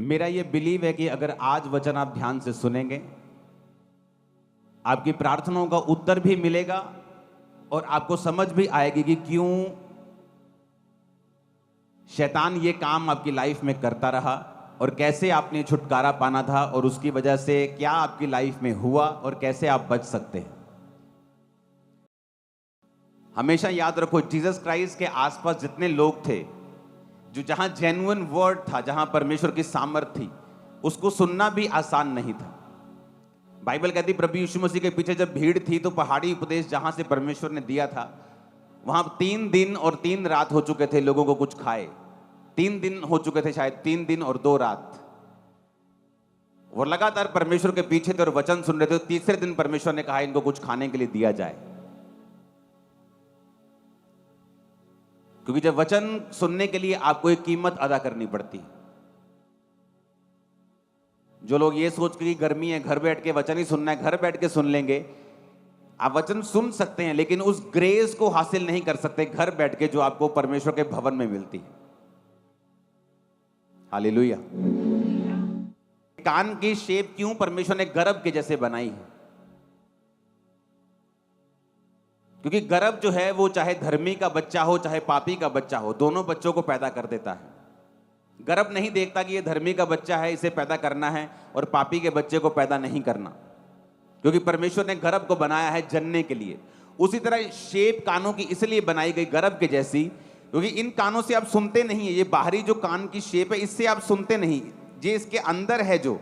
मेरा ये बिलीव है कि अगर आज वचन आप ध्यान से सुनेंगे, आपकी प्रार्थनाओं का उत्तर भी मिलेगा और आपको समझ भी आएगी कि क्यों शैतान ये काम आपकी लाइफ में करता रहा और कैसे आपने छुटकारा पाना था और उसकी वजह से क्या आपकी लाइफ में हुआ और कैसे आप बच सकते हैं। हमेशा याद रखो, जीसस क्राइस्ट के आसपास जितने लोग थे, जो जहां जेन्युइन वर्ड था, जहां परमेश्वर की सामर्थ थी, उसको सुनना भी आसान नहीं था। बाइबल कहती प्रभु यीशु मसीह के पीछे जब भीड़ थी तो पहाड़ी उपदेश जहां से परमेश्वर ने दिया था, वहां 3 दिन और 3 रात हो चुके थे लोगों को कुछ खाए। 3 दिन हो चुके थे, शायद 3 दिन और 2 रात। वो लगातार परमेश्वर के पीछे थे और वचन सुन रहे थे। तीसरे दिन परमेश्वर ने कहा इनको कुछ खाने के लिए दिया जाए, क्योंकि जब वचन सुनने के लिए आपको एक कीमत अदा करनी पड़ती है। जो लोग ये सोच के गर्मी है, घर बैठ के वचन ही सुनना है, घर बैठ के सुन लेंगे, आप वचन सुन सकते हैं लेकिन उस ग्रेस को हासिल नहीं कर सकते घर बैठ के जो आपको परमेश्वर के भवन में मिलती है। हालेलुया। कान की शेप क्यों परमेश्वर ने गर्भ के जैसे बनाई है? क्योंकि गर्भ जो है वो चाहे धर्मी का बच्चा हो चाहे पापी का बच्चा हो, दोनों बच्चों को पैदा कर देता है। गर्भ नहीं देखता कि ये धर्मी का बच्चा है, इसे पैदा करना है, और पापी के बच्चे को पैदा नहीं करना, क्योंकि परमेश्वर ने गर्भ को बनाया है जनने के लिए। उसी तरह शेप कानों की इसलिए बनाई गई गर्भ के जैसी, क्योंकि इन कानों से आप सुनते नहीं है। ये बाहरी जो कान की शेप है इससे आप सुनते नहीं, ये इसके अंदर है जो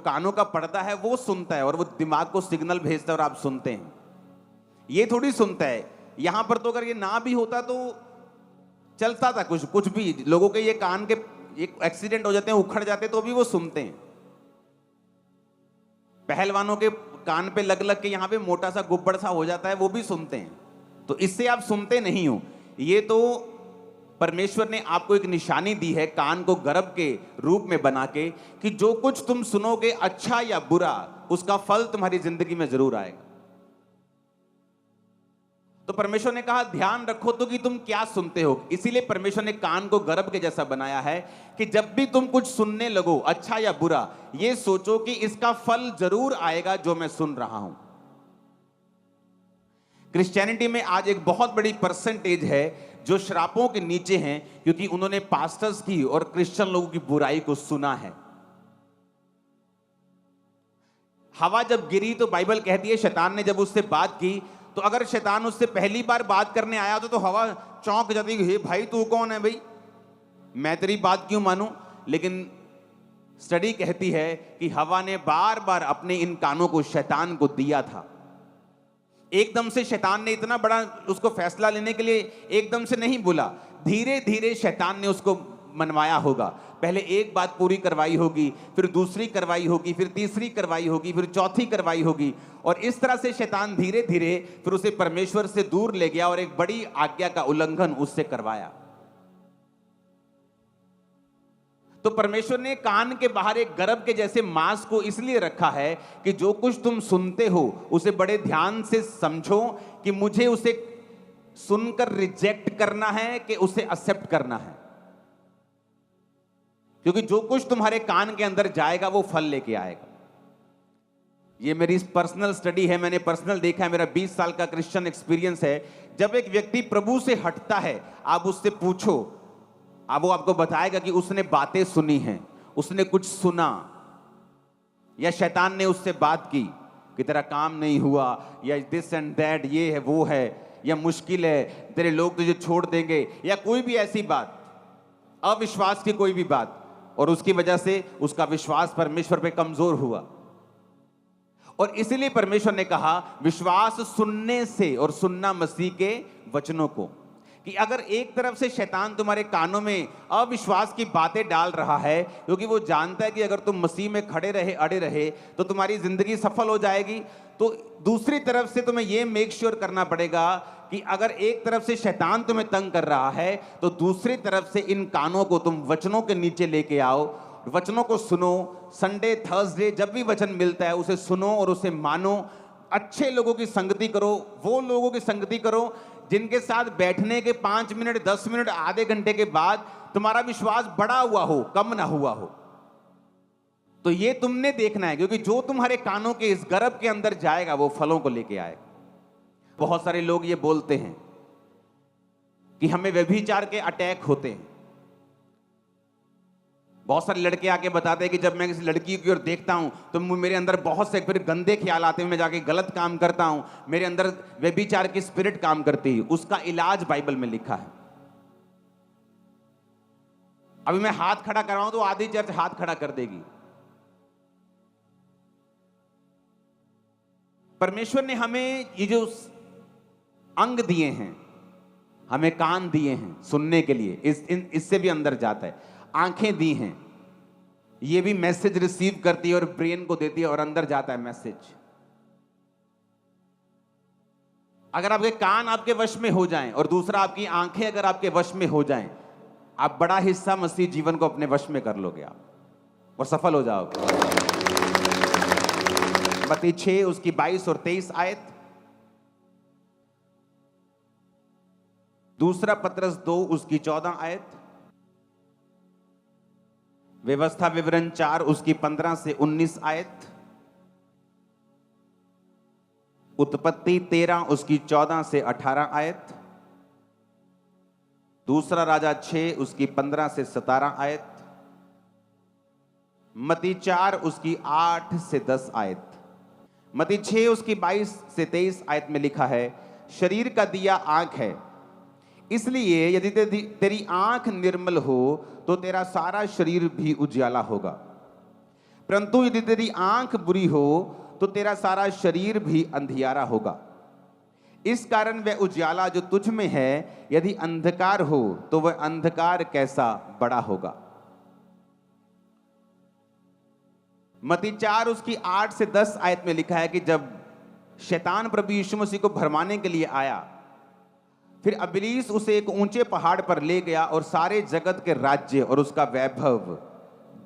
कानों का पर्दा है वो सुनता है और वो दिमाग को सिग्नल भेजता है और आप सुनते हैं। ये थोड़ी सुनता है। यहां पर तो अगर ये ना भी होता तो चलता था कुछ भी। लोगों के ये कान के एक एक्सीडेंट हो जाते हैं, उखड़ जाते हैं, तो भी वो सुनते हैं। पहलवानों के कान पे लग लग के यहां पे मोटा सा गुब्बड़ सा हो जाता है, वो भी सुनते हैं। तो इससे आप सुनते नहीं हो। ये तो परमेश्वर ने आपको एक निशानी दी है कान को गर्भ के रूप में बना के, कि जो कुछ तुम सुनोगे अच्छा या बुरा, उसका फल तुम्हारी जिंदगी में जरूर आएगा। तो परमेश्वर ने कहा ध्यान रखो तो कि तुम क्या सुनते हो। इसीलिए परमेश्वर ने कान को गर्भ के जैसा बनाया है कि जब भी तुम कुछ सुनने लगो, अच्छा या बुरा, ये सोचो कि इसका फल जरूर आएगा जो मैं सुन रहा हूं। क्रिश्चियनिटी में आज एक बहुत बड़ी परसेंटेज है जो श्रापों के नीचे हैं, क्योंकि उन्होंने पास्टर्स की और क्रिश्चियन लोगों की बुराई को सुना है। हवा जब गिरी तो बाइबल कहती है शैतान ने जब उससे बात की, तो अगर शैतान उससे पहली बार बात करने आया तो हवा चौंक जाती है, हे भाई तू कौन है भाई, मैं तेरी बात क्यों मानूं। लेकिन स्टडी कहती है कि हवा ने बार बार अपने इन कानों को शैतान को दिया था। एकदम से शैतान ने इतना बड़ा उसको फैसला लेने के लिए एकदम से नहीं बोला, धीरे धीरे शैतान ने उसको मनवाया होगा। पहले एक बात पूरी करवाई होगी, फिर दूसरी करवाई होगी, फिर तीसरी करवाई होगी, फिर चौथी करवाई होगी, और इस तरह से शैतान धीरे धीरे फिर उसे परमेश्वर से दूर ले गया और एक बड़ी आज्ञा का उल्लंघन उससे करवाया। तो परमेश्वर ने कान के बाहर एक गर्भ के जैसे मांस को इसलिए रखा है कि जो कुछ तुम सुनते हो उसे बड़े ध्यान से समझो कि मुझे उसे सुनकर रिजेक्ट करना है कि उसे एक्सेप्ट करना है। क्योंकि जो कुछ तुम्हारे कान के अंदर जाएगा वो फल लेके आएगा। ये मेरी पर्सनल स्टडी है, मैंने पर्सनल देखा है, मेरा 20 साल का क्रिश्चियन एक्सपीरियंस है। जब एक व्यक्ति प्रभु से हटता है, आप उससे पूछो, अब वो आपको बताएगा कि उसने बातें सुनी हैं, उसने कुछ सुना, या शैतान ने उससे बात की कि तेरा काम नहीं हुआ, या दिस एंड दैट, ये है वो है, या मुश्किल है, तेरे लोग तुझे छोड़ देंगे, या कोई भी ऐसी बात, अविश्वास की कोई भी बात, और उसकी वजह से उसका विश्वास परमेश्वर पे कमजोर हुआ। और इसीलिए परमेश्वर ने कहा विश्वास सुनने से, और सुनना मसीह के वचनों को, कि अगर एक तरफ से शैतान तुम्हारे कानों में अविश्वास की बातें डाल रहा है, क्योंकि वो जानता है कि अगर तुम मसीह में खड़े रहे, अड़े रहे, तो तुम्हारी जिंदगी सफल हो जाएगी, तो दूसरी तरफ से तुम्हें यह मेक श्योर करना पड़ेगा कि अगर एक तरफ से शैतान तुम्हें तंग कर रहा है, तो दूसरी तरफ से इन कानों को तुम वचनों के नीचे लेके आओ, वचनों को सुनो। संडे थर्सडे जब भी वचन मिलता है उसे सुनो और उसे मानो। अच्छे लोगों की संगति करो, वो लोगों की संगति करो जिनके साथ बैठने के 5 मिनट, 10 मिनट, आधे घंटे के बाद तुम्हारा विश्वास बढ़ा हुआ हो, कम ना हुआ हो। तो ये तुमने देखना है, क्योंकि जो तुम्हारे कानों के इस गर्भ के अंदर जाएगा वो फलों को लेके आएगा। बहुत सारे लोग ये बोलते हैं कि हमें व्यभिचार के अटैक होते हैं। बहुत सारे लड़के आके बताते हैं कि जब मैं किसी लड़की की ओर देखता हूं तो मेरे अंदर बहुत से फिर गंदे ख्याल आते हैं, मैं जाके गलत काम करता हूं, मेरे अंदर व्यभिचार की स्पिरिट काम करती है। उसका इलाज बाइबल में लिखा है। अभी मैं हाथ खड़ा कर रहा हूं तो आधी चर्च हाथ खड़ा कर देगी। परमेश्वर ने हमें ये जो अंग दिए हैं, हमें कान दिए हैं सुनने के लिए, इससे भी अंदर जाता है। आंखें दी हैं, ये भी मैसेज रिसीव करती है और ब्रेन को देती है और अंदर जाता है मैसेज। अगर आपके कान आपके वश में हो जाएं और दूसरा आपकी आंखें अगर आपके वश में हो जाएं, आप बड़ा हिस्सा मसीह जीवन को अपने वश में कर लोगे आप और सफल हो जाओगे। मत्ती 6 उसकी 22 और 23 आयत, दूसरा पतरस 2 उसकी 14 आयत, व्यवस्था विवरण 4 उसकी 15 से 19 आयत, उत्पत्ति 13 उसकी 14 से 18 आयत, दूसरा राजा 6 उसकी 15 से 17 आयत, मत्ती 4 उसकी 8 से 10 आयत। मत्ती 6 उसकी 22 से 23 आयत में लिखा है, शरीर का दिया आंख है, इसलिए यदि तेरी आंख निर्मल हो तो तेरा सारा शरीर भी उजियाला होगा, परंतु यदि तेरी आंख बुरी हो तो तेरा सारा शरीर भी अंधियारा होगा। इस कारण वह उजियाला जो तुझ में है यदि अंधकार हो तो वह अंधकार कैसा बड़ा होगा। मत्ती 4 उसकी 8 से 10 आयत में लिखा है कि जब शैतान प्रभु यीशु मसीह को भरमाने के लिए आया, फिर इब्लीस उसे एक ऊंचे पहाड़ पर ले गया और सारे जगत के राज्य और उसका वैभव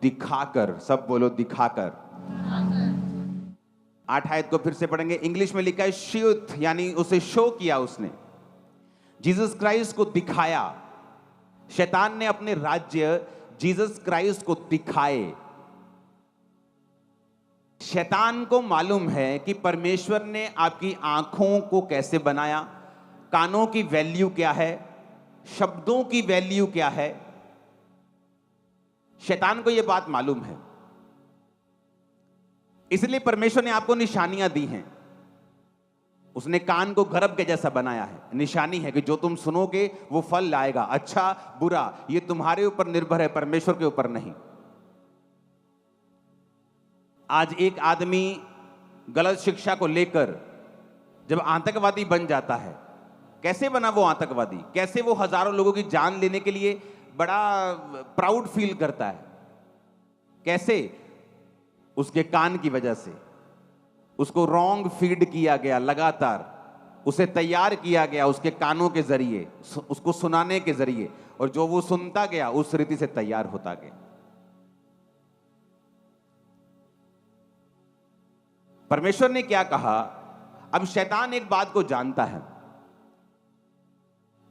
दिखाकर, सब बोलो दिखाकर। 8 आयत को फिर से पढ़ेंगे, इंग्लिश में लिखा है शोथ, यानी उसे शो किया उसने, जीसस क्राइस्ट को दिखाया। शैतान ने अपने राज्य जीसस क्राइस्ट को दिखाए। शैतान को मालूम है कि परमेश्वर ने आपकी आंखों को कैसे बनाया, कानों की वैल्यू क्या है, शब्दों की वैल्यू क्या है। शैतान को यह बात मालूम है, इसलिए परमेश्वर ने आपको निशानियां दी हैं। उसने कान को गर्भ के जैसा बनाया है, निशानी है कि जो तुम सुनोगे वो फल लाएगा, अच्छा बुरा, ये तुम्हारे ऊपर निर्भर है, परमेश्वर के ऊपर नहीं। आज एक आदमी गलत शिक्षा को लेकर जब आतंकवादी बन जाता है, कैसे बना वो आतंकवादी, कैसे वो हजारों लोगों की जान लेने के लिए बड़ा प्राउड फील करता है, कैसे? उसके कान की वजह से। उसको रॉन्ग फीड किया गया, लगातार उसे तैयार किया गया उसके कानों के जरिए, उसको सुनाने के जरिए, और जो वो सुनता गया उस रीति से तैयार होता गया। परमेश्वर ने क्या कहा? अब शैतान एक बात को जानता है।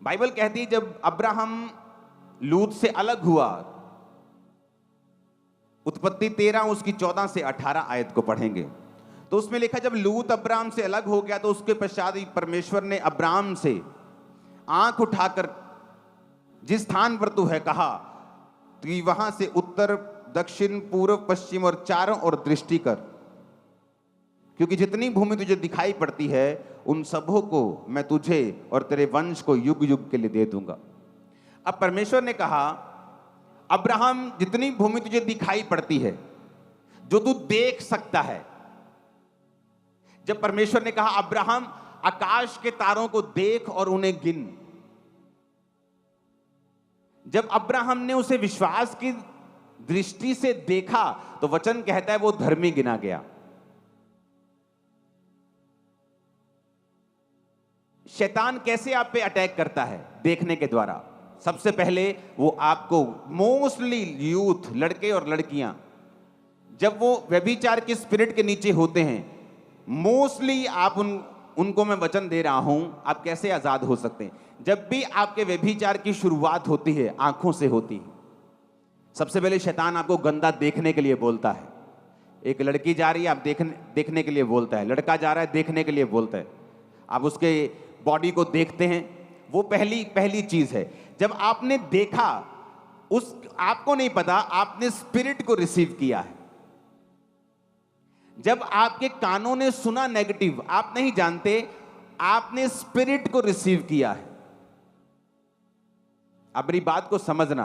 बाइबल कहती है जब अब्राहम लूत से अलग हुआ, उत्पत्ति 13 उसकी 14 से 18 आयत को पढ़ेंगे तो उसमें लिखा जब लूत अब्राहम से अलग हो गया तो उसके पश्चात परमेश्वर ने अब्राहम से आंख उठाकर जिस स्थान पर तू है कहा कि वहां से उत्तर दक्षिण पूर्व पश्चिम और चारों ओर दृष्टि कर, क्योंकि जितनी भूमि तुझे दिखाई पड़ती है उन सबों को मैं तुझे और तेरे वंश को युग युग के लिए दे दूंगा। अब परमेश्वर ने कहा अब्राहम जितनी भूमि तुझे दिखाई पड़ती है, जो तू देख सकता है, जब परमेश्वर ने कहा अब्राहम आकाश के तारों को देख और उन्हें गिन, जब अब्राहम ने उसे विश्वास की दृष्टि से देखा तो वचन कहता है वो धर्मी गिना गया। शैतान कैसे आप पे अटैक करता है? देखने के द्वारा। सबसे पहले वो आपको, मोस्टली यूथ, लड़के और लड़कियां, जब वो व्यभिचार के स्पिरिट के नीचे होते हैं, मोस्टली आप उनको मैं वचन दे रहा हूं, आप कैसे आजाद हो सकते हैं। जब भी आपके व्यभिचार की शुरुआत होती है, आंखों से होती है। सबसे पहले शैतान आपको गंदा देखने के लिए बोलता है। एक लड़की जा रही है, आप देखने के लिए बोलता है। लड़का जा रहा है, देखने के लिए बोलता है। आप उसके बॉडी को देखते हैं, वो पहली चीज है। जब आपने देखा, उस आपको नहीं पता, आपने स्पिरिट को रिसीव किया है। जब आपके कानों ने सुना नेगेटिव, आप नहीं जानते, आपने स्पिरिट को रिसीव किया है। अब मेरी बात को समझना,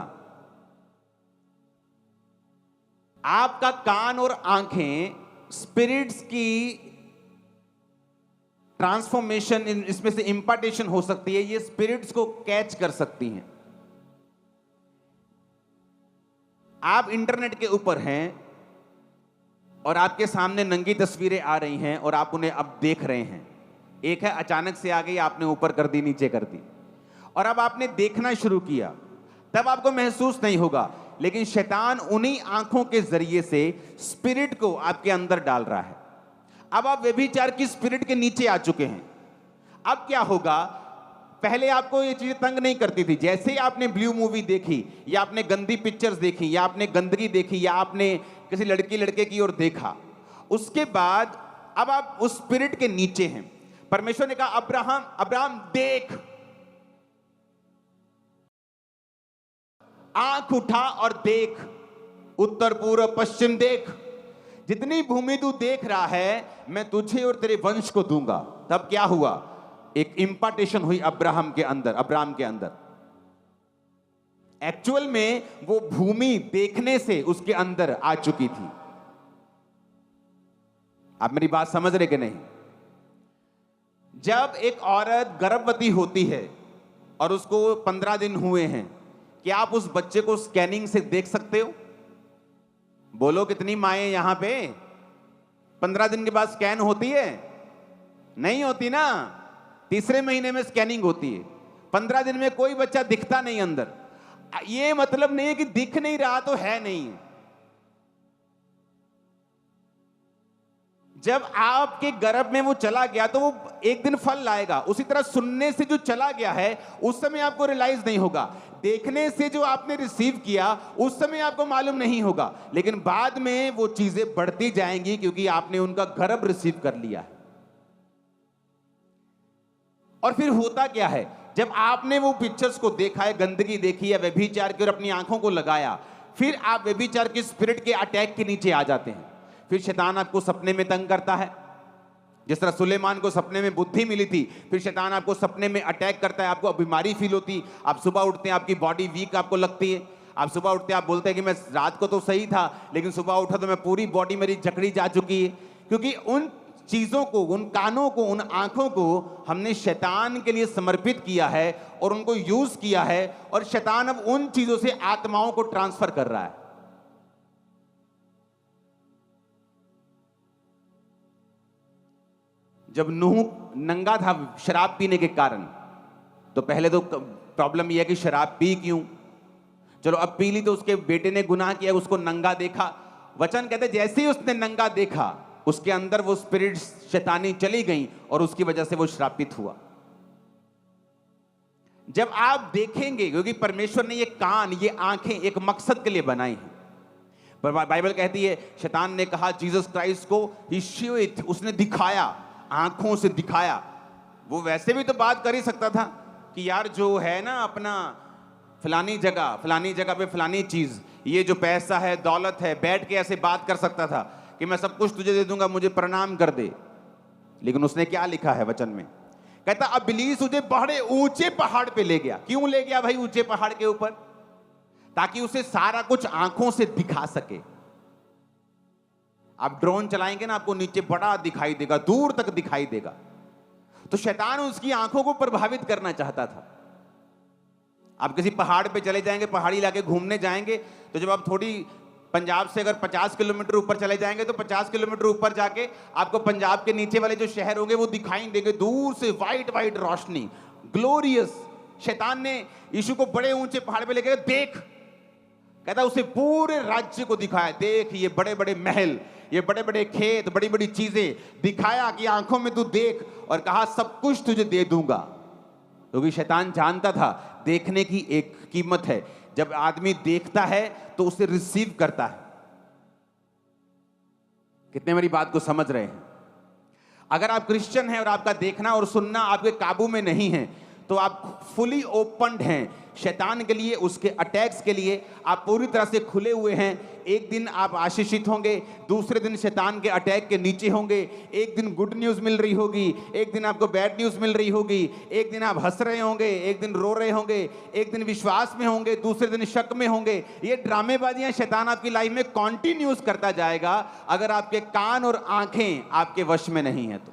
आपका कान और आंखें स्पिरिट्स की ट्रांसफॉर्मेशन, इसमें से इंपार्टेशन हो सकती है, ये स्पिरिट्स को कैच कर सकती हैं। आप इंटरनेट के ऊपर हैं और आपके सामने नंगी तस्वीरें आ रही हैं और आप उन्हें अब देख रहे हैं। एक है अचानक से आ गई, आपने ऊपर कर दी, नीचे कर दी, और अब आपने देखना शुरू किया। तब आपको महसूस नहीं होगा, लेकिन शैतान उन्हीं आंखों के जरिए से स्पिरिट को आपके अंदर डाल रहा है। अब आप व्यभिचार की स्पिरिट के नीचे आ चुके हैं। अब क्या होगा, पहले आपको ये चीजें तंग नहीं करती थी। जैसे ही आपने ब्लू मूवी देखी, या आपने गंदी पिक्चर्स देखी, या आपने गंदगी देखी, या आपने किसी लड़की लड़के की ओर देखा, उसके बाद अब आप उस स्पिरिट के नीचे हैं। परमेश्वर ने कहा, अब्राहम देख, आंख उठा और देख, उत्तर पूर्व पश्चिम देख, जितनी भूमि तू देख रहा है मैं तुझे और तेरे वंश को दूंगा। तब क्या हुआ, एक इंपार्टेशन हुई अब्राहम के अंदर। एक्चुअल में वो भूमि देखने से उसके अंदर आ चुकी थी। आप मेरी बात समझ रहे कि नहीं? जब एक औरत गर्भवती होती है और उसको 15 दिन हुए हैं, क्या आप उस बच्चे को स्कैनिंग से देख सकते हो? बोलो, कितनी माएं यहां पे 15 दिन के बाद स्कैन होती है? नहीं होती ना। तीसरे महीने में स्कैनिंग होती है। 15 दिन में कोई बच्चा दिखता नहीं अंदर। ये मतलब नहीं है कि दिख नहीं रहा तो है नहीं। जब आपके गर्भ में वो चला गया तो वो एक दिन फल लाएगा। उसी तरह सुनने से जो चला गया है उस समय आपको रियलाइज नहीं होगा। देखने से जो आपने रिसीव किया उस समय आपको मालूम नहीं होगा, लेकिन बाद में वो चीजें बढ़ती जाएंगी क्योंकि आपने उनका गर्भ रिसीव कर लिया है। और फिर होता क्या है, जब आपने वो पिक्चर्स को देखा है, गंदगी देखी है व्यभिचार की, और अपनी आंखों को लगाया, फिर आप व्यभिचार की स्पिरिट के अटैक के नीचे आ जाते हैं। फिर शैतान आपको सपने में तंग करता है। जिस तरह सुलेमान को सपने में बुद्धि मिली थी, फिर शैतान आपको सपने में अटैक करता है। आपको बीमारी फील होती, आप सुबह उठते हैं, आपकी बॉडी वीक आपको लगती है। आप सुबह उठते हैं, आप बोलते हैं कि मैं रात को तो सही था, लेकिन सुबह उठा तो मैं पूरी बॉडी मेरी जकड़ी जा चुकी है। क्योंकि उन चीजों को, उन कानों को, उन आंखों को हमने शैतान के लिए समर्पित किया है और उनको यूज किया है, और शैतान अब उन चीजों से आत्माओं को ट्रांसफर कर रहा है। जब नूह नंगा था शराब पीने के कारण, तो पहले तो प्रॉब्लम यह है कि शराब पी क्यों, चलो अब पी ली, तो उसके बेटे ने गुनाह किया, उसको नंगा देखा। वचन कहते जैसे ही उसने नंगा देखा, उसके अंदर वो स्पिरिट शैतानी चली गई और उसकी वजह से वो श्रापित हुआ। जब आप देखेंगे, क्योंकि परमेश्वर ने ये कान, ये आंखें एक मकसद के लिए बनाई हैं। पर बाइबल कहती है शैतान ने कहा जीसस क्राइस्ट को, ही शोइट, उसने दिखाया, आंखों से दिखाया। वो वैसे भी तो बात कर ही सकता था कि यार जो है ना अपना फलानी जगह पे फलानी चीज, ये जो पैसा है, दौलत है, बैठ के ऐसे बात कर सकता था कि मैं सब कुछ तुझे दे दूंगा, मुझे प्रणाम कर दे। लेकिन उसने क्या लिखा है वचन में, कहता अब इब्लीस तुझे बड़े ऊंचे पहाड़ पे ले गया। क्यों ले गया भाई ऊंचे पहाड़ के ऊपर? ताकि उसे सारा कुछ आंखों से दिखा सके। आप ड्रोन चलाएंगे ना, आपको नीचे बड़ा दिखाई देगा, दूर तक दिखाई देगा। तो शैतान उसकी आंखों को प्रभावित करना चाहता था। आप किसी पहाड़ पे चले जाएंगे, पहाड़ी इलाके घूमने जाएंगे, तो जब आप थोड़ी पंजाब से अगर 50 किलोमीटर ऊपर चले जाएंगे, तो 50 किलोमीटर ऊपर जाके आपको पंजाब के नीचे वाले जो शहर होंगे वो दिखाई देंगे, दूर से वाइट वाइट रोशनी, ग्लोरियस। शैतान ने यीशु को बड़े ऊंचे पहाड़ पे लेकर देख, कहता उसे पूरे राज्य को दिखाया, देख ये बड़े बड़े महल, ये बड़े बड़े खेत, बड़ी बड़ी चीजें दिखाया कि आंखों में तू देख, और कहा सब कुछ तुझे दे दूंगा। क्योंकि शैतान जानता था देखने की एक कीमत है, जब आदमी देखता है तो उसे रिसीव करता है। कितने मेरी बात को समझ रहे हैं? अगर आप क्रिश्चियन हैं और आपका देखना और सुनना आपके काबू में नहीं है, तो आप फुली ओपन्ड हैं शैतान के लिए, उसके अटैक्स के लिए। आप पूरी तरह से खुले हुए हैं। एक दिन आप आशीषित होंगे, दूसरे दिन शैतान के अटैक के नीचे होंगे। एक दिन गुड न्यूज़ मिल रही होगी, एक दिन आपको बैड न्यूज़ मिल रही होगी। एक दिन आप हंस रहे होंगे, एक दिन रो रहे होंगे, एक दिन विश्वास में होंगे, दूसरे दिन शक में होंगे। ये ड्रामेबाजियां शैतान आपकी लाइफ में कॉन्टिन्यूस करता जाएगा, अगर आपके कान और आंखें आपके वश में नहीं है तो।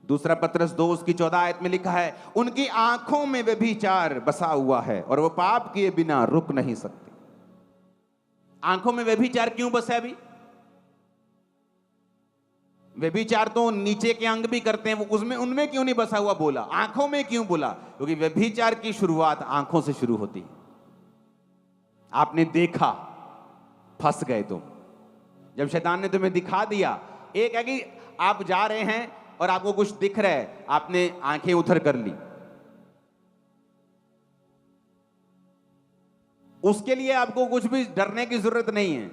दूसरा पत्रस 2 उसकी 14 आयत में लिखा है, उनकी आंखों में व्यभिचार बसा हुआ है और वो पाप किए बिना रुक नहीं सकते। आंखों में व्यभिचार क्यों बसा है? अभी व्यभिचार तो नीचे के अंग भी करते हैं, वो उसमें उनमें क्यों नहीं बसा हुआ बोला? आंखों में क्यों बोला? क्योंकि व्यभिचार की शुरुआत आंखों से शुरू होती है। आपने देखा, फंस गए तुम। जब शैतान ने तुम्हें दिखा दिया, एक है कि आप जा रहे हैं और आपको कुछ दिख रहा है, आपने आंखें उधर कर ली, उसके लिए आपको कुछ भी डरने की जरूरत नहीं है।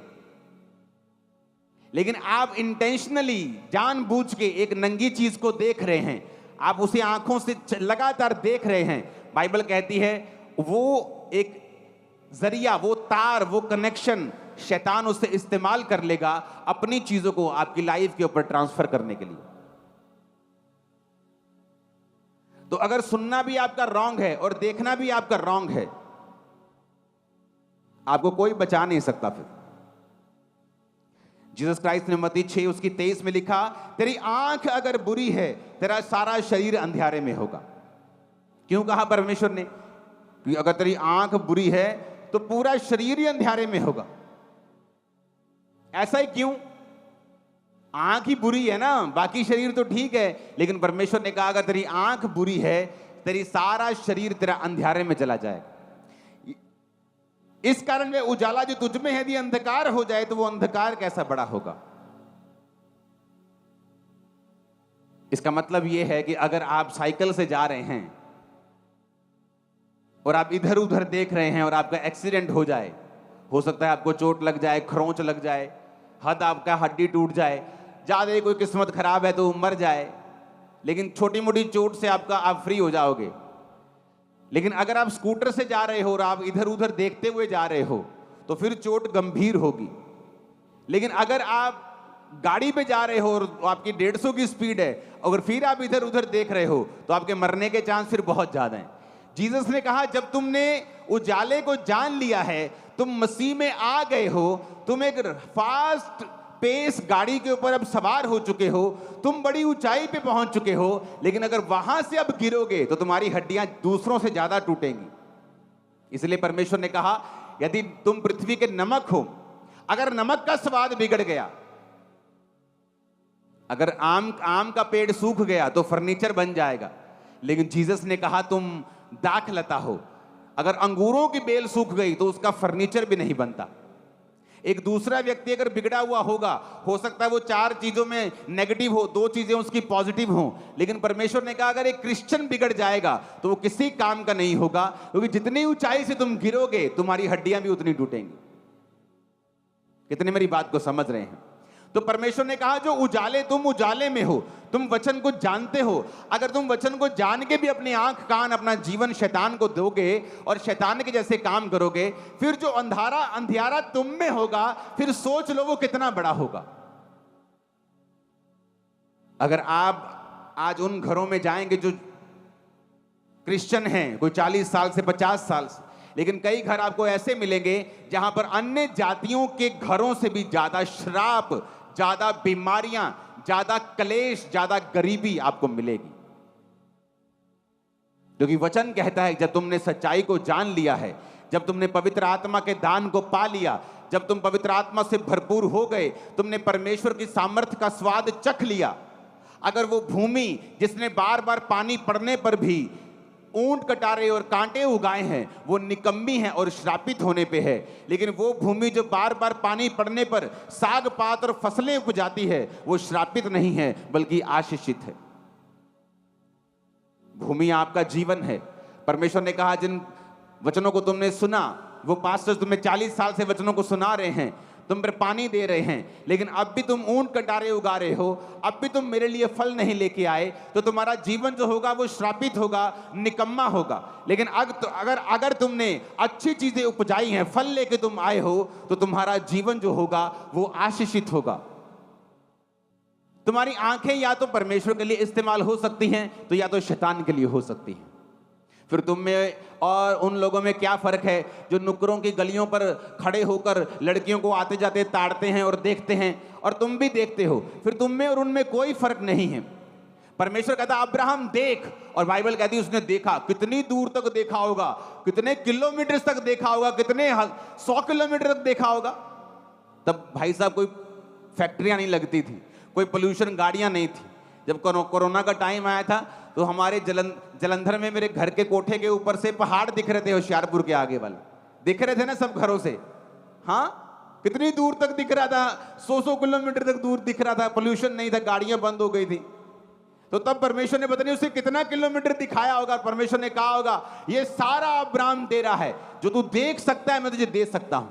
लेकिन आप इंटेंशनली जानबूझ के एक नंगी चीज को देख रहे हैं, आप उसे आंखों से लगातार देख रहे हैं। बाइबल कहती है वो एक जरिया, वो तार, वो कनेक्शन शैतान उससे इस्तेमाल कर लेगा अपनी चीजों को आपकी लाइफ के ऊपर ट्रांसफर करने के लिए। तो अगर सुनना भी आपका रॉन्ग है और देखना भी आपका रॉन्ग है, आपको कोई बचा नहीं सकता। फिर जीसस क्राइस्ट ने मत्ती 6 उसकी 23 में लिखा, तेरी आंख अगर बुरी है, तेरा सारा शरीर अंधियारे में होगा। क्यों कहा परमेश्वर ने? कि अगर तेरी आंख बुरी है तो पूरा शरीर ही अंधियारे में होगा। ऐसा ही क्यों? आंख ही बुरी है ना, बाकी शरीर तो ठीक है। लेकिन परमेश्वर ने कहा अगर तेरी आंख बुरी है, तेरी सारा शरीर तेरा अंधियारे में चला जाएगा। इस कारण में उजाला जो तुझ में है यदि अंधकार हो जाए तो वो अंधकार कैसा बड़ा होगा। इसका मतलब यह है कि अगर आप साइकिल से जा रहे हैं और आप इधर उधर देख रहे हैं और आपका एक्सीडेंट हो जाए, हो सकता है आपको चोट लग जाए, खरोंच लग जाए, आपका हड्डी टूट जाए, ज्यादा कोई किस्मत खराब है तो मर जाए, लेकिन छोटी मोटी चोट से आप फ्री हो जाओगे। लेकिन अगर आप स्कूटर से जा रहे हो और आप इधर उधर देखते हुए जा रहे हो तो फिर चोट गंभीर होगी। लेकिन अगर आप गाड़ी पे जा रहे हो और आपकी 150 की स्पीड है, अगर फिर आप इधर उधर देख रहे हो तो आपके मरने के चांस फिर बहुत ज्यादा हैं। जीसस ने कहा जब तुमने उजाले को जान लिया है, तुम मसीह में आ गए हो, तुम एक फास्ट पेस गाड़ी के ऊपर अब सवार हो चुके हो, तुम बड़ी ऊंचाई पे पहुंच चुके हो, लेकिन अगर वहां से अब गिरोगे तो तुम्हारी हड्डियां दूसरों से ज्यादा टूटेंगी। इसलिए परमेश्वर ने कहा यदि तुम पृथ्वी के नमक हो, अगर नमक का स्वाद बिगड़ गया, अगर आम का पेड़ सूख गया तो फर्नीचर बन जाएगा। लेकिन जीसस ने कहा तुम दाखलता हो, अगर अंगूरों की बेल सूख गई तो उसका फर्नीचर भी नहीं बनता। एक दूसरा व्यक्ति अगर बिगड़ा हुआ होगा, हो सकता है वो 4 चीजों में नेगेटिव हो, 2 चीजें उसकी पॉजिटिव हो, लेकिन परमेश्वर ने कहा अगर एक क्रिश्चियन बिगड़ जाएगा तो वो किसी काम का नहीं होगा, क्योंकि जितनी ऊंचाई से तुम गिरोगे तुम्हारी हड्डियां भी उतनी टूटेंगी। कितने मेरी बात को समझ रहे हैं? तो परमेश्वर ने कहा जो उजाले, तुम उजाले में हो, तुम वचन को जानते हो। अगर तुम वचन को जान के भी अपनी आंख कान अपना जीवन शैतान को दोगे और शैतान के जैसे काम करोगे, फिर जो अंधियारा तुम में होगा, फिर सोच लो वो कितना बड़ा होगा। अगर आप आज उन घरों में जाएंगे जो क्रिश्चियन हैं, कोई 40 साल से 50 साल से, लेकिन कई घर आपको ऐसे मिलेंगे जहां पर अन्य जातियों के घरों से भी ज्यादा श्राप, ज्यादा बीमारियां, ज्यादा क्लेश, ज्यादा गरीबी आपको मिलेगी। क्योंकि वचन कहता है जब तुमने सच्चाई को जान लिया है, जब तुमने पवित्र आत्मा के दान को पा लिया, जब तुम पवित्र आत्मा से भरपूर हो गए, तुमने परमेश्वर की सामर्थ्य का स्वाद चख लिया। अगर वो भूमि जिसने बार बार पानी पड़ने पर भी ऊंट कटारे और कांटे उगाए हैं वो निकम्मी है और श्रापित होने पे है, लेकिन वो भूमि जो बार बार पानी पड़ने पर साग पात और फसलें उपजाती है वो श्रापित नहीं है बल्कि आशीषित है। भूमि आपका जीवन है। परमेश्वर ने कहा जिन वचनों को तुमने सुना, वो पास्टर्स तुम्हें 40 साल से वचनों को सुना रहे हैं, तुम पर पानी दे रहे हैं, लेकिन अब भी तुम ऊंट कटारे उगा रहे हो, अब भी तुम मेरे लिए फल नहीं लेके आए, तो तुम्हारा जीवन जो होगा वो श्रापित होगा, निकम्मा होगा। लेकिन अगर तुमने अच्छी चीजें उपजाई हैं, फल लेके तुम आए हो, तो तुम्हारा जीवन जो होगा वो आशीषित होगा। तुम्हारी आंखें या तो परमेश्वर के लिए इस्तेमाल हो सकती हैं, तो या तो शैतान के लिए हो सकती हैं। फिर तुम में और उन लोगों में क्या फर्क है जो नुक्करों की गलियों पर खड़े होकर लड़कियों को आते जाते ताड़ते हैं और देखते हैं, और तुम भी देखते हो। फिर तुम में और उनमें कोई फर्क नहीं है। परमेश्वर कहता अब्राहम देख, और बाइबल कहती है उसने देखा। कितनी दूर तक देखा होगा, कितने किलोमीटर तक देखा होगा, कितने 100 किलोमीटर तक देखा होगा। तब भाई साहब कोई फैक्ट्रियां नहीं लगती थी, कोई पोल्यूशन गाड़ियां नहीं थी। जब कोरोना का टाइम आया था तो हमारे जलंधर में मेरे घर के कोठे के ऊपर से पहाड़ दिख रहे थे, होशियारपुर के आगे वाले दिख रहे थे ना सब घरों से। हाँ, कितनी दूर तक दिख रहा था, 100 किलोमीटर तक दूर दिख रहा था, पोल्यूशन नहीं था, गाड़ियां बंद हो गई थी। तो तब परमेश्वर ने पता नहीं उसे कितना किलोमीटर दिखाया होगा। परमेश्वर ने कहा होगा ये सारा अब्राहम तेरा है, जो तू देख सकता है मैं तुझे दे सकता हूं।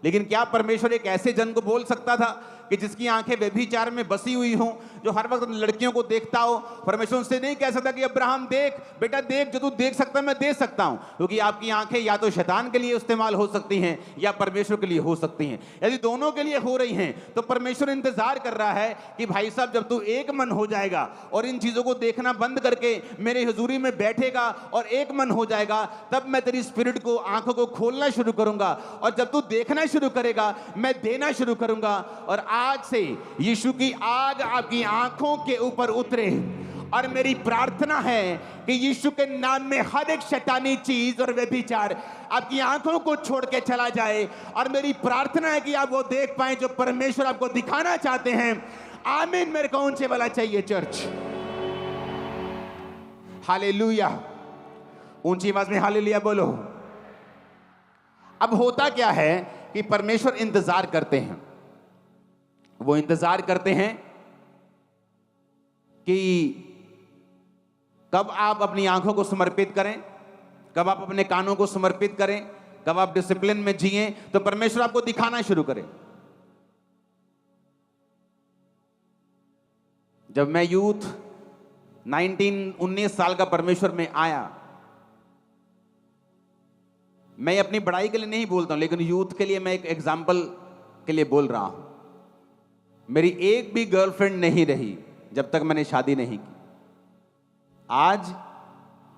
लेकिन क्या परमेश्वर एक ऐसे जन को बोल सकता था कि जिसकी आंखें व्यभिचार में बसी हुई हों, जो हर वक्त लड़कियों को देखता हो? परमेश्वर उससे नहीं कह सकता कि अब्राहम देख बेटा देख, जो तू देख सकता है मैं दे सकता हूं, क्योंकि आपकी आंखें या तो शैतान के लिए इस्तेमाल हो सकती हैं या परमेश्वर के लिए हो सकती हैं। यदि दोनों के लिए हो रही हैं तो परमेश्वर इंतजार कर रहा है कि भाई साहब जब तू एक मन हो जाएगा और इन चीजों को देखना बंद करके मेरे हुजूरी में बैठेगा और एक मन हो जाएगा, तब मैं तेरी स्पिरिट को, आंखों को खोलना शुरू करूंगा, और जब तू देखना शुरू करेगा मैं देना शुरू करूंगा। और आज से यीशु की आग आपकी आंखों के ऊपर उतरे। और मेरी प्रार्थना है कि यीशु के नाम में हर एक शैतानी चीज और व्यभिचार आपकी आंखों को छोड़ के चला जाए। और मेरी प्रार्थना है कि आप वो देख पाएं जो परमेश्वर आपको दिखाना चाहते हैं। आमीन। मेरे को ऊंचे वाला चाहिए चर्च। हालेलुया। ऊंची आवाज में हालेलुया बोलो। अब होता क्या है कि परमेश्वर इंतजार करते हैं। वो इंतजार करते हैं कि कब आप अपनी आंखों को समर्पित करें, कब आप अपने कानों को समर्पित करें, कब आप डिसिप्लिन में जिएं, तो परमेश्वर आपको दिखाना शुरू करे। जब मैं यूथ 19 साल का परमेश्वर में आया, मैं अपनी बड़ाई के लिए नहीं बोलता हूं, लेकिन यूथ के लिए मैं एक एग्जाम्पल के लिए बोल रहा हूं। मेरी एक भी गर्लफ्रेंड नहीं रही जब तक मैंने शादी नहीं की। आज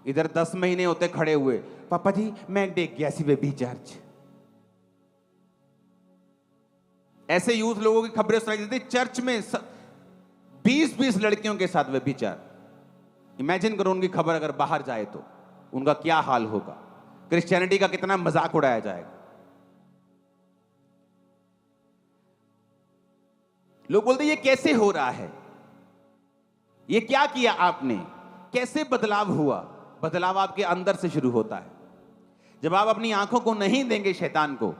इधर 10 महीने होते खड़े हुए, पापा जी मैं देख गया सी बेबी चर्च। ऐसे यूथ लोगों की खबरें सुनाई देती चर्च में 20-20 लड़कियों के साथ व्यभिचार। इमेजिन करो उनकी खबर अगर बाहर जाए तो उनका क्या हाल होगा। क्रिश्चियनिटी का कितना मजाक उड़ाया जाएगा। लोग बोलते ये कैसे हो रहा है, ये क्या किया आपने, कैसे बदलाव हुआ? बदलाव आपके अंदर से शुरू होता है। जब आप अपनी आंखों को नहीं देंगे शैतान को,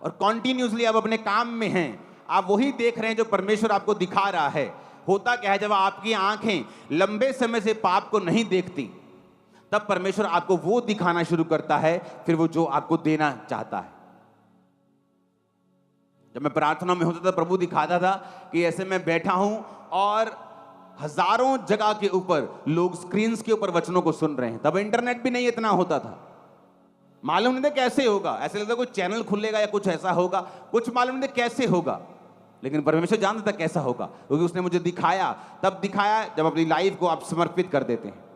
और कॉन्टिन्यूसली आप अपने काम में हैं, आप वही देख रहे हैं जो परमेश्वर आपको दिखा रहा है। होता क्या है, जब आपकी आंखें लंबे समय से पाप को नहीं देखती, तब परमेश्वर आपको वो दिखाना शुरू करता है, फिर वो जो आपको देना चाहता है। जब मैं प्रार्थना में होता था, प्रभु दिखाता था कि ऐसे मैं बैठा हूं और हजारों जगह के ऊपर लोग स्क्रीन के ऊपर वचनों को सुन रहे हैं। तब इंटरनेट भी नहीं इतना होता था, मालूम नहीं था कैसे होगा। ऐसे लगता कोई चैनल खुलेगा या कुछ ऐसा होगा, कुछ मालूम नहीं था कैसे होगा, लेकिन परमेश्वर जानता था कैसा होगा, क्योंकि उसने मुझे दिखाया। तब दिखाया जब अपनी लाइफ को आप समर्पित कर देते हैं।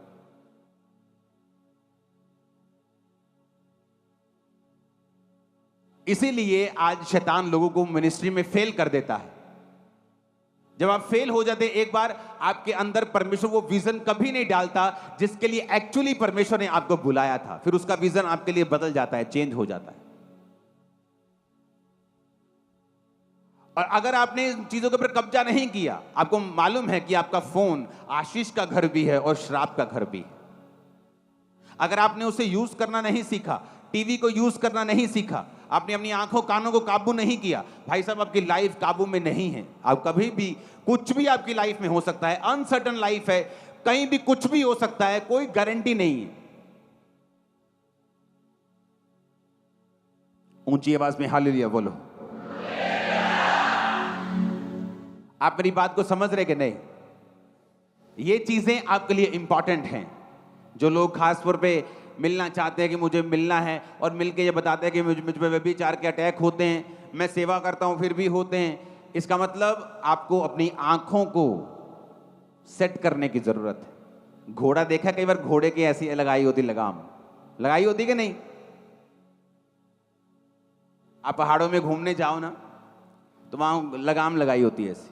इसीलिए आज शैतान लोगों को मिनिस्ट्री में फेल कर देता है। जब आप फेल हो जाते हैं एक बार, आपके अंदर परमेश्वर वो विजन कभी नहीं डालता जिसके लिए एक्चुअली परमेश्वर ने आपको बुलाया था। फिर उसका विजन आपके लिए बदल जाता है, चेंज हो जाता है। और अगर आपने इन चीजों के ऊपर कब्जा नहीं किया, आपको मालूम है कि आपका फोन आशीष का घर भी है और श्राप का घर भी है। अगर आपने उसे यूज करना नहीं सीखा, टीवी को यूज करना नहीं सीखा, आपने अपनी आंखों कानों को काबू नहीं किया, भाई साहब आपकी लाइफ काबू में नहीं है। आप कभी भी कुछ भी आपकी लाइफ में हो सकता है, अनसर्टन लाइफ है, कहीं भी कुछ भी हो सकता है, कोई गारंटी नहीं है। ऊंची आवाज में हालेलुया बोलो। आप मेरी बात को समझ रहे कि नहीं? ये चीजें आपके लिए इंपॉर्टेंट हैं। जो लोग खास तौर पे मिलना चाहते हैं कि मुझे मिलना है, और मिलके ये बताते हैं कि मुझ पे व्यभिचार के अटैक होते हैं, मैं सेवा करता हूं फिर भी होते हैं, इसका मतलब आपको अपनी आंखों को सेट करने की जरूरत है। घोड़ा देखा कई बार, घोड़े की ऐसी लगाई होती लगाम, लगाई होती कि नहीं? आप पहाड़ों में घूमने जाओ ना, तो वहां लगाम लगाई होती है ऐसी,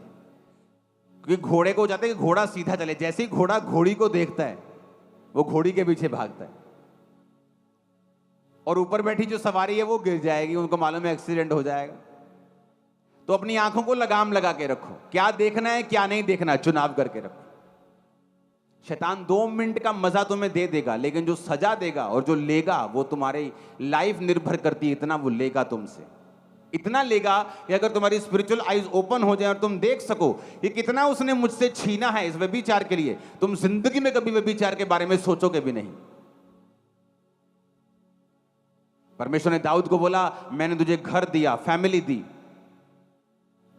क्योंकि घोड़े को जाते हैं कि घोड़ा सीधा चले। जैसे ही घोड़ा घोड़ी को देखता है, वो घोड़ी के पीछे भागता है, और ऊपर बैठी जो सवारी है वो गिर जाएगी, उनको मालूम है एक्सीडेंट हो जाएगा। तो अपनी आंखों को लगाम लगा के रखो, क्या देखना है क्या नहीं देखना चुनाव करके रखो। शैतान 2 मिनट का मजा तुम्हें दे देगा, लेकिन जो सजा देगा और जो लेगा वो तुम्हारी लाइफ निर्भर करती है। इतना वो लेगा तुमसे, इतना लेगा कि अगर तुम्हारी स्पिरिचुअल आईज ओपन हो जाए और तुम देख सको कि कितना उसने मुझसे छीना है इस व्यभिचार के लिए, तुम जिंदगी में कभी व्यभिचार के बारे में सोचोगे भी नहीं। परमेश्वर ने दाऊद को बोला, मैंने तुझे घर दिया, फैमिली दी,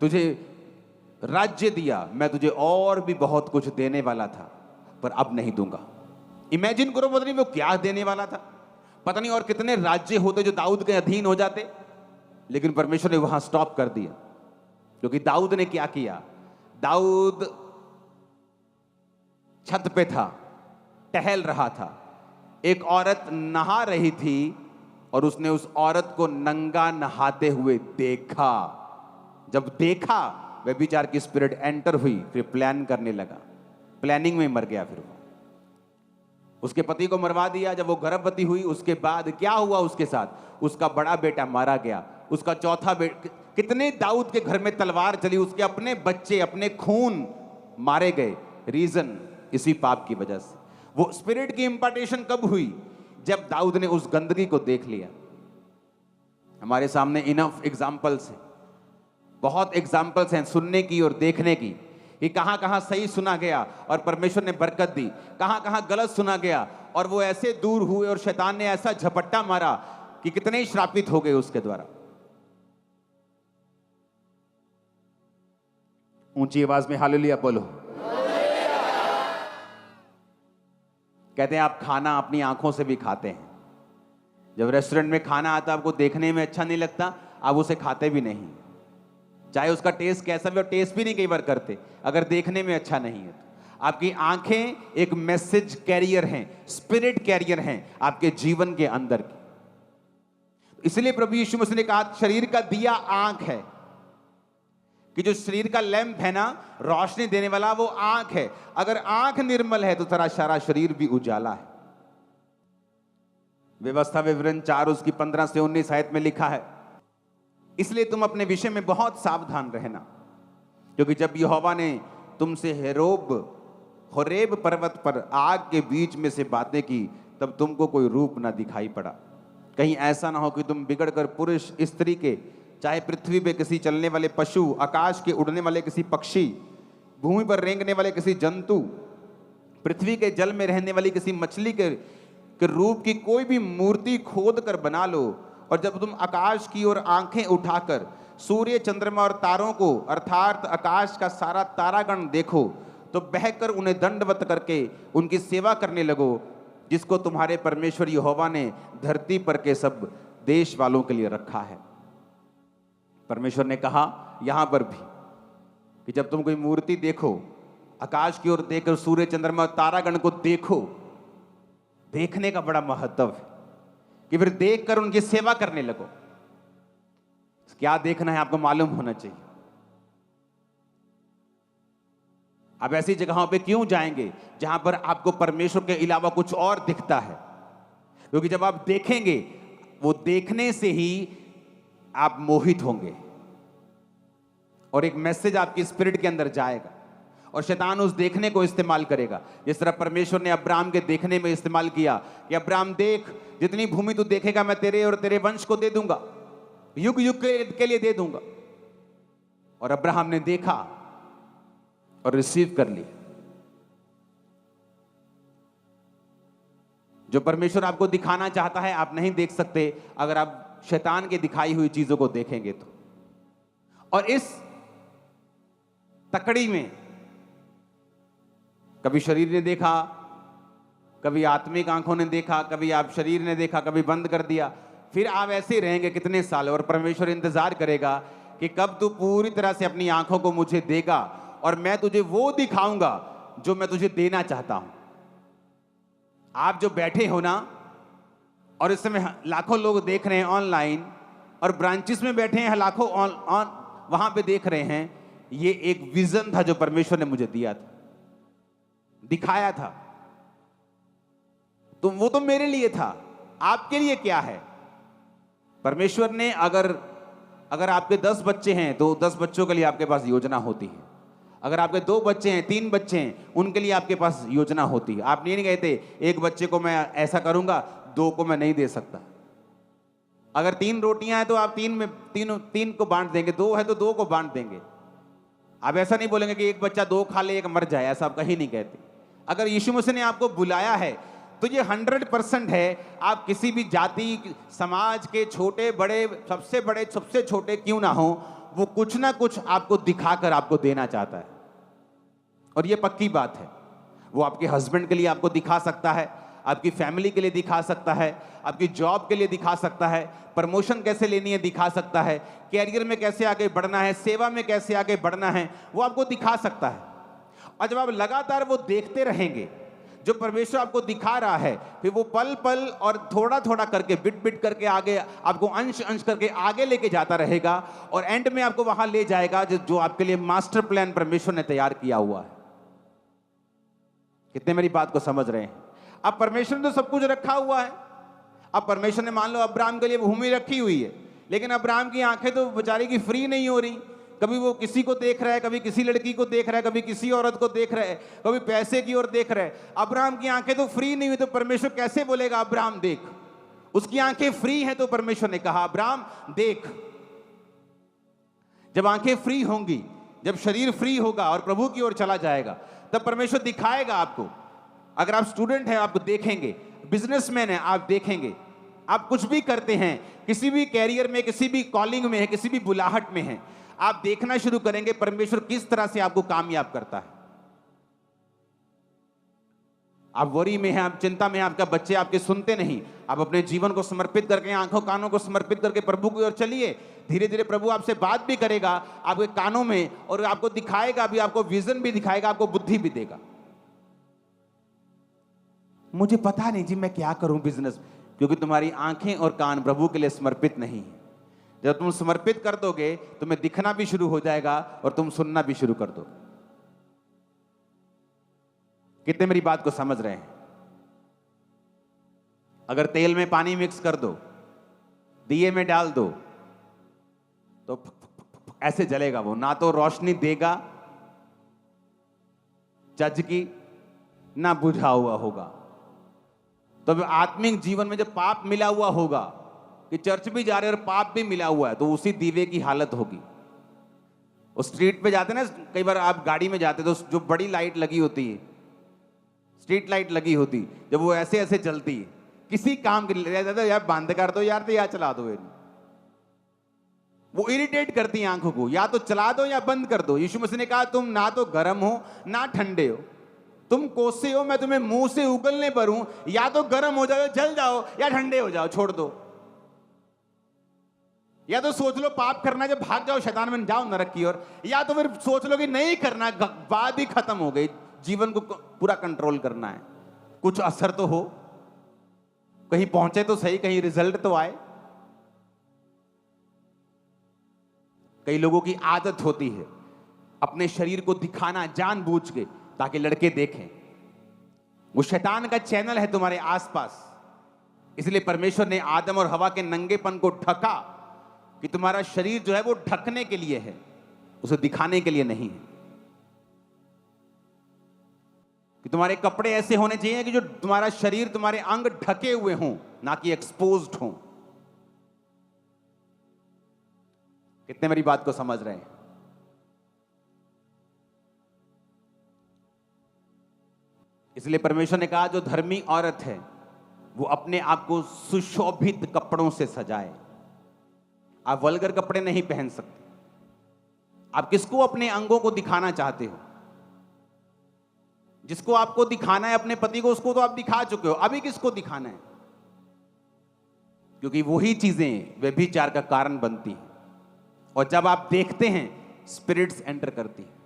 तुझे राज्य दिया, मैं तुझे और भी बहुत कुछ देने वाला था, पर अब नहीं दूंगा। इमेजिन करो, पता नहीं वो क्या देने वाला था, पता नहीं और कितने राज्य होते जो दाऊद के अधीन हो जाते, लेकिन परमेश्वर ने वहां स्टॉप कर दिया। क्योंकि दाऊद ने क्या किया? दाऊद छत पे था, टहल रहा था, एक औरत नहा रही थी और उसने उस औरत को नंगा नहाते हुए देखा। जब देखा, व्यभिचार की स्पिरिट एंटर हुई, फिर प्लान करने लगा, प्लानिंग में मर गया। फिर वो उसके पति को मरवा दिया। जब वो गर्भवती हुई, उसके बाद क्या हुआ उसके साथ? उसका बड़ा बेटा मारा गया, उसका चौथा बेटा, कितने दाऊद के घर में तलवार चली, उसके अपने बच्चे, अपने खून मारे गए। रीजन इसी पाप की वजह से। वो स्पिरिट की इंपार्टेशन कब हुई? जब दाऊद ने उस गंदगी को देख लिया। हमारे सामने इनफ एग्जाम्पल्स हैं, बहुत एग्जाम्पल्स हैं सुनने की और देखने की, कि कहां कहां सही सुना गया और परमेश्वर ने बरकत दी, कहां कहां गलत सुना गया और वो ऐसे दूर हुए और शैतान ने ऐसा झपट्टा मारा कि कितने ही श्रापित हो गए उसके द्वारा। ऊंची आवाज में हालेलुया बोलो। कहते हैं आप खाना अपनी आंखों से भी खाते हैं। जब रेस्टोरेंट में खाना आता है, आपको देखने में अच्छा नहीं लगता, आप उसे खाते भी नहीं, चाहे उसका टेस्ट कैसा भी हो। टेस्ट भी नहीं कई बार करते अगर देखने में अच्छा नहीं है तो। आपकी आंखें एक मैसेज कैरियर हैं, स्पिरिट कैरियर हैं आपके जीवन के अंदर की। इसलिए प्रभु यीशु मसीह ने कहा, शरीर का दिया आंख है, कि जो शरीर का लैंप है ना, रोशनी देने वाला, वो आंख है। अगर आंख निर्मल है तो तेरा सारा शरीर भी उजाला है। व्यवस्था विवरण 4 उसकी 15 से 19 आयत में लिखा है, इसलिए तुम अपने विषय में बहुत सावधान रहना, क्योंकि जब यहोवा ने तुमसे होरेब पर्वत पर आग के बीच में से बातें की, तब तुमको कोई रूप ना दिखाई पड़ा। कहीं ऐसा ना हो कि तुम बिगड़कर पुरुष स्त्री के, चाहे पृथ्वी पे किसी चलने वाले पशु, आकाश के उड़ने वाले किसी पक्षी, भूमि पर रेंगने वाले किसी जंतु, पृथ्वी के जल में रहने वाली किसी मछली के रूप की कोई भी मूर्ति खोद कर बना लो। और जब तुम आकाश की ओर आंखें उठाकर सूर्य, चंद्रमा और तारों को, अर्थात आकाश का सारा तारागण देखो, तो बहकर उन्हें दंडवत करके उनकी सेवा करने लगो, जिसको तुम्हारे परमेश्वर यहोवा ने धरती पर के सब देश वालों के लिए रखा है। परमेश्वर ने कहा यहां पर भी कि जब तुम कोई मूर्ति देखो, आकाश की ओर देखकर सूर्य, चंद्रमा और तारागण को देखो, देखने का बड़ा महत्व है कि फिर देखकर उनकी सेवा करने लगो। क्या देखना है आपको मालूम होना चाहिए। आप ऐसी जगहों पे क्यों जाएंगे जहां पर आपको परमेश्वर के अलावा कुछ और दिखता है? क्योंकि जब आप देखेंगे, वो देखने से ही आप मोहित होंगे और एक मैसेज आपकी स्पिरिट के अंदर जाएगा, और शैतान उस देखने को इस्तेमाल करेगा। जिस तरह परमेश्वर ने अब्राहम के देखने में इस्तेमाल किया कि अब्राहम देख, जितनी भूमि तू देखेगा मैं तेरे और तेरे वंश को दे दूंगा, युग युग के लिए दे दूंगा। और अब्राहम ने देखा और रिसीव कर ली। जो परमेश्वर आपको दिखाना चाहता है आप नहीं देख सकते अगर आप शैतान के दिखाई हुई चीजों को देखेंगे तो। और इस तकड़ी में कभी शरीर ने देखा, कभी आत्मिक आंखों ने देखा, कभी आप शरीर ने देखा, कभी बंद कर दिया, फिर आप ऐसे ही रहेंगे कितने साल। और परमेश्वर इंतजार करेगा कि कब तू पूरी तरह से अपनी आंखों को मुझे देगा और मैं तुझे वो दिखाऊंगा जो मैं तुझे देना चाहता हूं। आप जो बैठे हो ना, और इस समय लाखों लोग देख रहे हैं ऑनलाइन, और ब्रांचेस में बैठे हैं लाखों वहां पे देख रहे हैं, ये एक विजन था जो परमेश्वर ने मुझे दिया था, दिखाया था। तो वो तो मेरे लिए था, आपके लिए क्या है? परमेश्वर ने अगर आपके 10 बच्चे हैं तो 10 बच्चों के लिए आपके पास योजना होती है। अगर आपके 2 बच्चे हैं, 3 बच्चे हैं, उनके लिए आपके पास योजना होती है। आप नहीं कहते एक बच्चे को मैं ऐसा करूंगा, 2 को मैं नहीं दे सकता। अगर 3 रोटियां हैं तो आप 3 को बांट देंगे, 2 है तो 2 को बांट देंगे। आप ऐसा नहीं बोलेंगे कि एक बच्चा 2 खा ले, एक मर जाए, ऐसा आप कहीं नहीं कहते। अगर यीशु मसीह ने आपको बुलाया है तो ये 100% है। आप किसी भी जाति समाज के छोटे बड़े, सबसे छोटे क्यों ना हो, वो कुछ ना कुछ आपको दिखाकर आपको देना चाहता है। और ये पक्की बात है। वो आपके हस्बैंड के लिए आपको दिखा सकता है, आपकी फैमिली के लिए दिखा सकता है, आपकी जॉब के लिए दिखा सकता है, प्रमोशन कैसे लेनी है दिखा सकता है, कैरियर में कैसे आगे बढ़ना है, सेवा में कैसे आगे बढ़ना है, वो आपको दिखा सकता है। और जब आप लगातार वो देखते रहेंगे जो परमेश्वर आपको दिखा रहा है, फिर वो पल पल और थोड़ा थोड़ा करके, बिट बिट करके आगे आपको अंश अंश करके आगे लेके जाता रहेगा और एंड में आपको वहां ले जाएगा जो आपके लिए मास्टर प्लान परमेश्वर ने तैयार किया हुआ है। कितने मेरी बात को समझ रहे हैं? अब परमेश्वर ने तो सब कुछ रखा हुआ है। अब परमेश्वर ने मान लो अब्राहम के लिए भूमि रखी हुई है, लेकिन अब्राहम की आंखें तो बेचारे की फ्री नहीं हो रही। कभी वो किसी को देख रहा है, कभी किसी लड़की को देख रहा है, कभी किसी औरत को देख रहा है, कभी पैसे की ओर देख रहा है। अब्राहम की आंखें तो फ्री नहीं हुई, तो परमेश्वर कैसे बोलेगा अब्राहम देख? उसकी आंखें फ्री हैं तो परमेश्वर ने कहा अब्राहम देख। जब आंखें फ्री होंगी, जब शरीर फ्री होगा और प्रभु की ओर चला जाएगा, तब परमेश्वर दिखाएगा आपको। अगर आप स्टूडेंट हैं आप देखेंगे, बिजनेसमैन हैं आप देखेंगे, आप कुछ भी करते हैं, किसी भी कैरियर में, किसी भी कॉलिंग में है, किसी भी बुलाहट में हैं, आप देखना शुरू करेंगे परमेश्वर किस तरह से आपको कामयाब करता है। आप वरी में हैं, आप चिंता में हैं, आपका बच्चे आपके सुनते नहीं, आप अपने जीवन को समर्पित करके, आंखों कानों को समर्पित करके प्रभु की ओर चलिए। धीरे धीरे प्रभु आपसे बात भी करेगा आपके कानों में, और आपको दिखाएगा भी, आपको विजन भी दिखाएगा, आपको बुद्धि भी देगा। मुझे पता नहीं जी मैं क्या करूं बिजनेस, क्योंकि तुम्हारी आंखें और कान प्रभु के लिए समर्पित नहीं है। जब तुम समर्पित कर दोगे तुम्हें दिखना भी शुरू हो जाएगा और तुम सुनना भी शुरू कर दो। कितने मेरी बात को समझ रहे हैं? अगर तेल में पानी मिक्स कर दो, दिए में डाल दो, तो ऐसे जलेगा वो, ना तो रोशनी देगा चज की, ना बुझा हुआ होगा। तो आत्मिक जीवन में जब पाप मिला हुआ होगा, कि चर्च भी जा रहे हैं और पाप भी मिला हुआ है, तो उसी दीवे की हालत होगी। उस स्ट्रीट पे जाते ना, कई बार आप गाड़ी में जाते तो जो बड़ी लाइट लगी होती है, स्ट्रीट लाइट लगी होती, जब वो ऐसे ऐसे चलती है, किसी काम के लिए यार बंद कर दो यार, तो यार चला दो, वो इरिटेट करती है आंखों को, या तो चला दो या बंद कर दो। यीशु मसीह ने कहा तुम ना तो गर्म हो ना ठंडे हो, तुम कोसे हो, मैं तुम्हें मुंह से उगलने पर हूं, या तो गर्म हो जाओ जल जाओ, या ठंडे हो जाओ छोड़ दो। या तो सोच लो पाप करना, जब भाग जाओ शैतान में जाओ नरक की ओर, या तो फिर सोच लो कि नहीं करना, बात ही खत्म हो गई, जीवन को पूरा कंट्रोल करना है, कुछ असर तो हो, कहीं पहुंचे तो सही, कहीं रिजल्ट तो आए। कई लोगों की आदत होती है अपने शरीर को दिखाना जानबूझ के, ताकि लड़के देखें। वो शैतान का चैनल है तुम्हारे आसपास। इसलिए परमेश्वर ने आदम और हवा के नंगेपन को ढका, कि तुम्हारा शरीर जो है वो ढकने के लिए है, उसे दिखाने के लिए नहीं है। कि तुम्हारे कपड़े ऐसे होने चाहिए कि जो तुम्हारा शरीर, तुम्हारे अंग ढके हुए हों, ना कि एक्सपोज्ड हों। कितने मेरी बात को समझ रहे हैं? इसलिए परमेश्वर ने कहा जो धर्मी औरत है वो अपने आप को सुशोभित कपड़ों से सजाए। आप वल्गर कपड़े नहीं पहन सकते। आप किसको अपने अंगों को दिखाना चाहते हो? जिसको आपको दिखाना है अपने पति को, उसको तो आप दिखा चुके हो, अभी किसको दिखाना है? क्योंकि वही चीजें व्यभिचार का कारण बनती हैं। और जब आप देखते हैं, स्पिरिट्स एंटर करती हैं।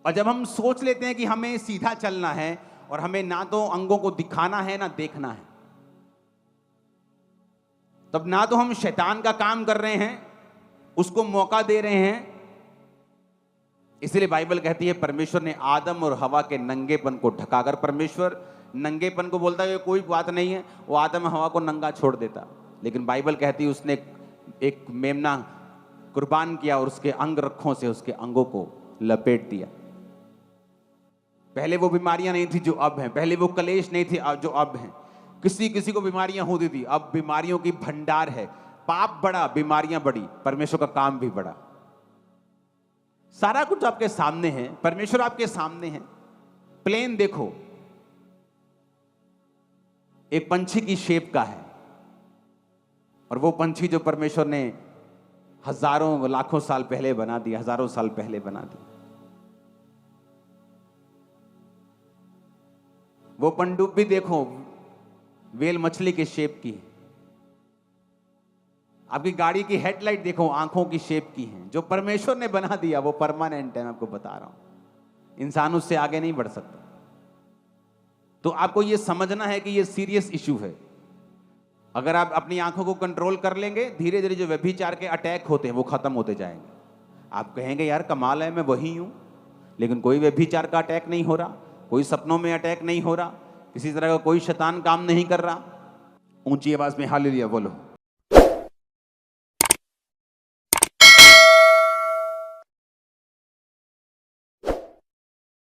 और जब हम सोच लेते हैं कि हमें सीधा चलना है और हमें ना तो अंगों को दिखाना है ना देखना है, तब ना तो हम शैतान का काम कर रहे हैं, उसको मौका दे रहे हैं। इसलिए बाइबल कहती है परमेश्वर ने आदम और हवा के नंगेपन को ढका। अगर परमेश्वर नंगेपन को बोलता है कोई बात नहीं है, वो आदम और हवा को नंगा छोड़ देता। लेकिन बाइबल कहती है उसने एक मेमना कुर्बान किया और उसके अंग रखों से उसके अंगों को लपेट दिया। पहले वो बीमारियां नहीं थी जो अब हैं, पहले वो कलेश नहीं थे जो अब हैं। किसी किसी को बीमारियां होती थी, अब बीमारियों की भंडार है। पाप बढ़ा, बीमारियां बढ़ी, परमेश्वर का काम भी बढ़ा। सारा कुछ आपके सामने है, परमेश्वर आपके सामने है। प्लेन देखो, एक पंछी की शेप का है, और वो पंछी जो परमेश्वर ने हजारों लाखों साल पहले बना दिया, हजारों साल पहले बना दिया। वो पनडुब्बी देखो, वेल मछली के शेप की है। आपकी गाड़ी की हेडलाइट देखो, आंखों की शेप की है। जो परमेश्वर ने बना दिया वो परमानेंट है, मैं आपको बता रहा हूं। इंसान उससे आगे नहीं बढ़ सकता। तो आपको यह समझना है कि यह सीरियस इशू है। अगर आप अपनी आंखों को कंट्रोल कर लेंगे, धीरे धीरे जो व्यभिचार के अटैक होते हैं वो खत्म होते जाएंगे। आप कहेंगे यार कमाल है, मैं वही हूं, लेकिन कोई व्यभिचार का अटैक नहीं हो रहा, कोई सपनों में अटैक नहीं हो रहा, किसी तरह का कोई शैतान काम नहीं कर रहा। ऊंची आवाज में हालेलुया बोलो।